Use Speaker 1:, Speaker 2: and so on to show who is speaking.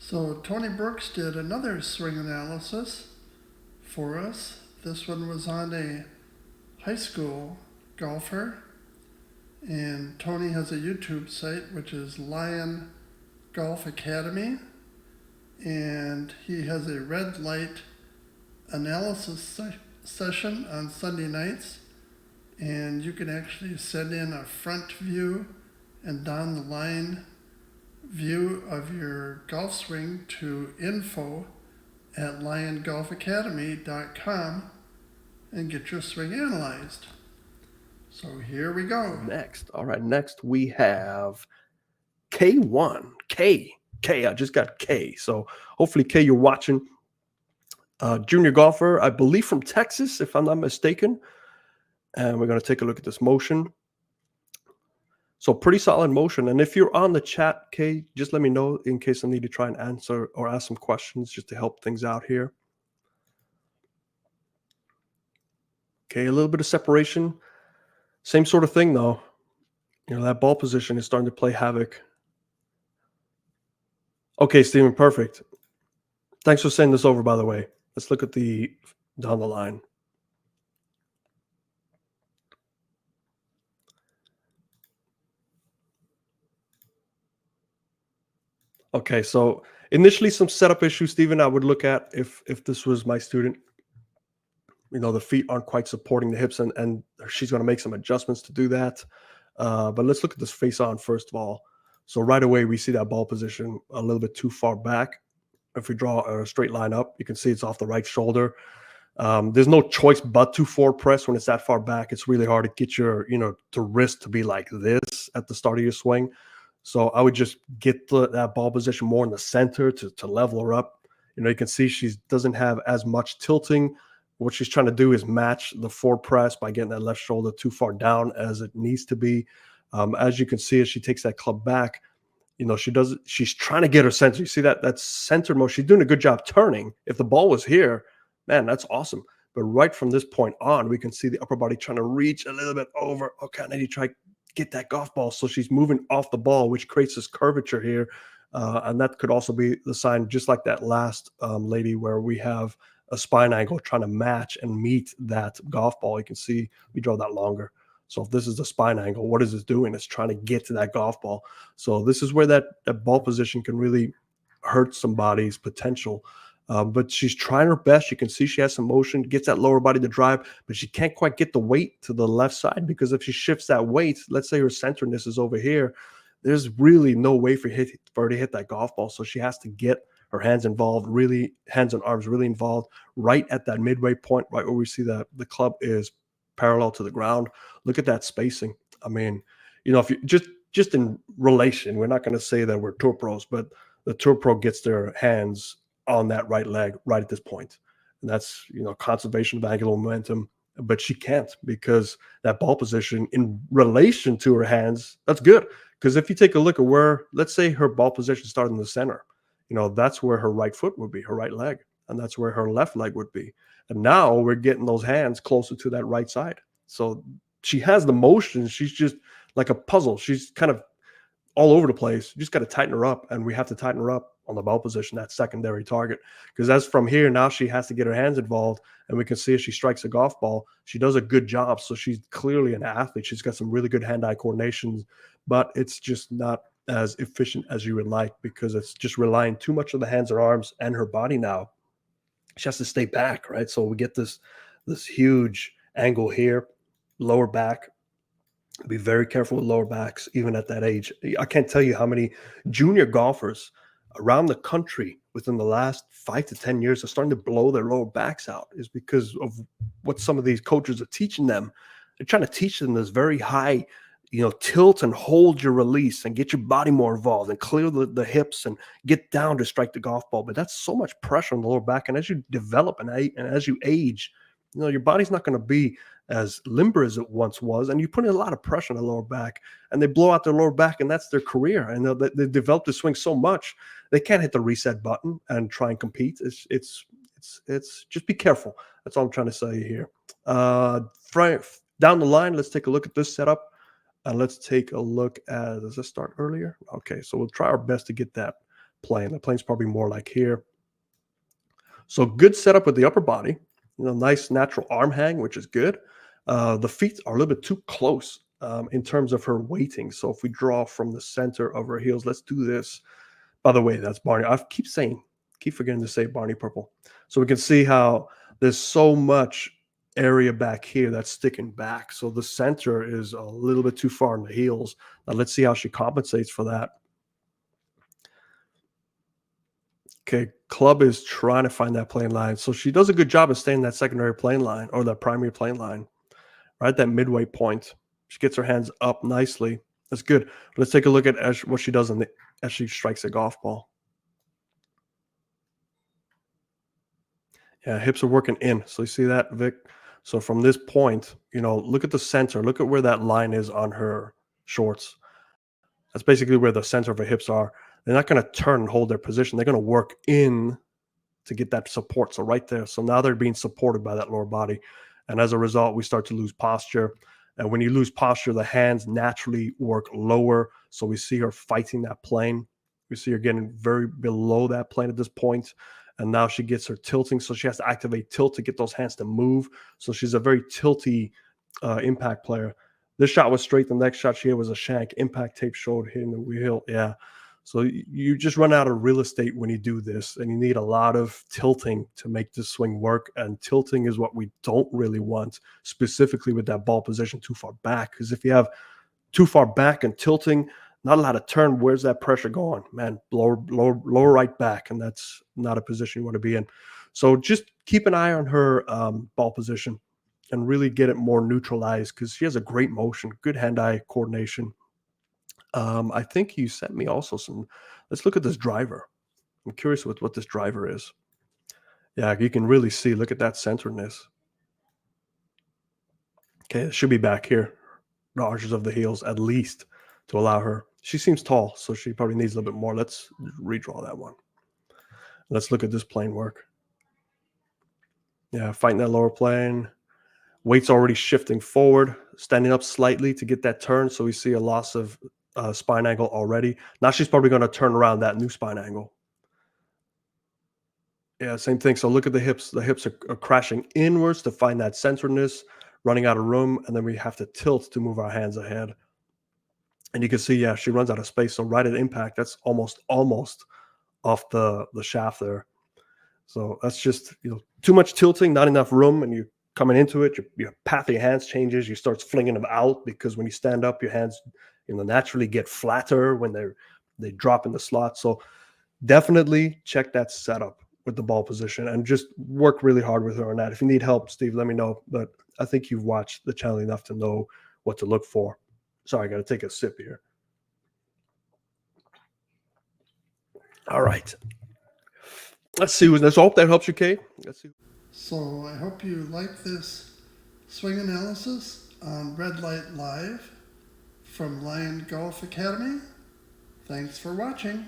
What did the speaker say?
Speaker 1: So Tony Brooks did another swing analysis for us. This one was on a high school golfer, and Tony has a YouTube site which is Lion Golf Academy, and he has a red light analysis session on Sunday nights, and you can actually send in a front view and down the line view of your golf swing to info at liongolfacademy.com and get your swing analyzed. So here we go.
Speaker 2: Next. All right. Next we have K1. K. I just got K. So hopefully, K, you're watching. Junior golfer, I believe from Texas, if I'm not mistaken. And we're going to take a look at this motion. So pretty solid motion. And if you're on the chat, Kay, just let me know in case I need to try and answer or ask some questions just to help things out here. Okay, a little bit of separation. Same sort of thing, though. You know, that ball position is starting to play havoc. Okay, Steven, perfect. Thanks for sending this over, by the way. Let's look at the down the line. Okay, so initially some setup issues, Steven, I would look at if this was my student. You know, the feet aren't quite supporting the hips, and she's going to make some adjustments to do that. But let's look at this face on first of all. So right away, we see that ball position a little bit too far back. If we draw a straight line up, you can see it's off the right shoulder. There's no choice but to forward press when it's that far back. It's really hard to get your, to wrist to be like this at the start of your swing. So I would just get that ball position more in the center to level her up. You know, you can see she doesn't have as much tilting. What she's trying to do is match the forward press by getting that left shoulder too far down as it needs to be. As you can see, as she takes that club back, you know, she's trying to get her center. You see that center motion. She's doing a good job turning. If the ball was here, man, that's awesome. But right from this point on, we can see the upper body trying to reach a little bit over. Okay, now you try to get that golf ball. So she's moving off the ball, which creates this curvature here. And that could also be the sign, just like that last lady where we have a spine angle trying to match and meet that golf ball. You can see we draw that longer. So if this is the spine angle, what is this doing? It's trying to get to that golf ball. So this is where that ball position can really hurt somebody's potential. But she's trying her best. You can see she has some motion, gets that lower body to drive, but she can't quite get the weight to the left side, because if she shifts that weight, let's say her centerness is over here, there's really no way for her to hit that golf ball. So she has to get her hands involved, really hands and arms really involved right at that midway point, right where we see that the club is parallel to the ground. Look at that spacing. I mean, you know, if you just in relation, we're not going to say that we're tour pros, but the tour pro gets their hands on that right leg right at this point. And that's, you know, conservation of angular momentum. But she can't, because that ball position in relation to her hands, that's good. Because if you take a look at where, let's say her ball position started in the center, you know, that's where her right foot would be, her right leg. And that's where her left leg would be. And now we're getting those hands closer to that right side. So she has the motion. She's just like a puzzle. She's kind of all over the place. You just got to tighten her up. And we have to tighten her up on the ball position, that secondary target. Because as from here, now she has to get her hands involved. And we can see as she strikes a golf ball, she does a good job. So she's clearly an athlete. She's got some really good hand-eye coordination. But it's just not as efficient as you would like, because it's just relying too much on the hands and arms and her body now. She has to stay back, right? So we get this huge angle here, lower back. Be very careful with lower backs, even at that age. I can't tell you how many junior golfers around the country within the last 5 to 10 years are starting to blow their lower backs out, is because of what some of these coaches are teaching them. They're trying to teach them this very high, you know, tilt and hold your release and get your body more involved and clear the hips and get down to strike the golf ball. But that's so much pressure on the lower back. And as you develop and as you age, you know, your body's not going to be as limber as it once was. And you put in a lot of pressure on the lower back, and they blow out their lower back, and that's their career. And they develop the swing so much, they can't hit the reset button and try and compete. It's just be careful. That's all I'm trying to say here. Down the line, let's take a look at this setup. And let's take a look at, does this start earlier? Okay, so we'll try our best to get that plane. The plane's probably more like here. So good setup with the upper body, nice natural arm hang, which is good. The feet are a little bit too close in terms of her weighting. So if we draw from the center of her heels, let's do this. By the way, that's Barney. I keep forgetting to say Barney Purple. So we can see how there's so much area back here that's sticking back. So the center is a little bit too far in the heels. Now let's see how she compensates for that. Okay, club is trying to find that plane line. So she does a good job of staying in that secondary plane line or that primary plane line, right? That midway point. She gets her hands up nicely. That's good. Let's take a look at what she does as she strikes a golf ball. Yeah, hips are working in. So you see that, Vic? So from this point, look at the center. Look at where that line is on her shorts. That's basically where the center of her hips are. They're not going to turn and hold their position. They're going to work in to get that support. So right there. So now they're being supported by that lower body. And as a result, we start to lose posture. And when you lose posture, the hands naturally work lower. So we see her fighting that plane. We see her getting very below that plane at this point. And now she gets her tilting. So she has to activate tilt to get those hands to move. So she's a very tilty impact player. This shot was straight. The next shot she had was a shank. Impact tape showed hitting the wheel. Yeah. So you just run out of real estate when you do this, and you need a lot of tilting to make this swing work. And tilting is what we don't really want, specifically with that ball position too far back. Because if you have too far back and tilting, not a lot of turn, where's that pressure going? Man, lower right back, and that's not a position you want to be in. So just keep an eye on her ball position and really get it more neutralized, because she has a great motion, good hand-eye coordination. I think you sent me also let's look at this driver. I'm curious what this driver is. Yeah, you can really see, look at that centeredness. Okay, it should be back here, the arches of the heels at least, to allow her. She seems tall, so she probably needs a little bit more. Let's redraw that one. Let's look at this plane work. Yeah, fighting that lower plane. Weight's already shifting forward, standing up slightly to get that turn. So we see a loss of spine angle already. Now she's probably going to turn around that new spine angle. Yeah, same thing. So look at the hips. The hips are crashing inwards to find that centeredness, running out of room, and then we have to tilt to move our hands ahead. And you can see, yeah, she runs out of space. So right at impact, that's almost off the shaft there. So that's just too much tilting, not enough room, and you coming into it, your path of your hands changes. You start flinging them out, because when you stand up, your hands naturally get flatter when they drop in the slot. So definitely check that setup with the ball position and just work really hard with her on that. If you need help, Steve, let me know. But I think you've watched the channel enough to know what to look for. Sorry, I got to take a sip here. All right. Let's see. Let's hope that helps you, Kate. Let's see.
Speaker 1: So I hope you like this swing analysis on Red Light Live from Lion Golf Academy. Thanks for watching.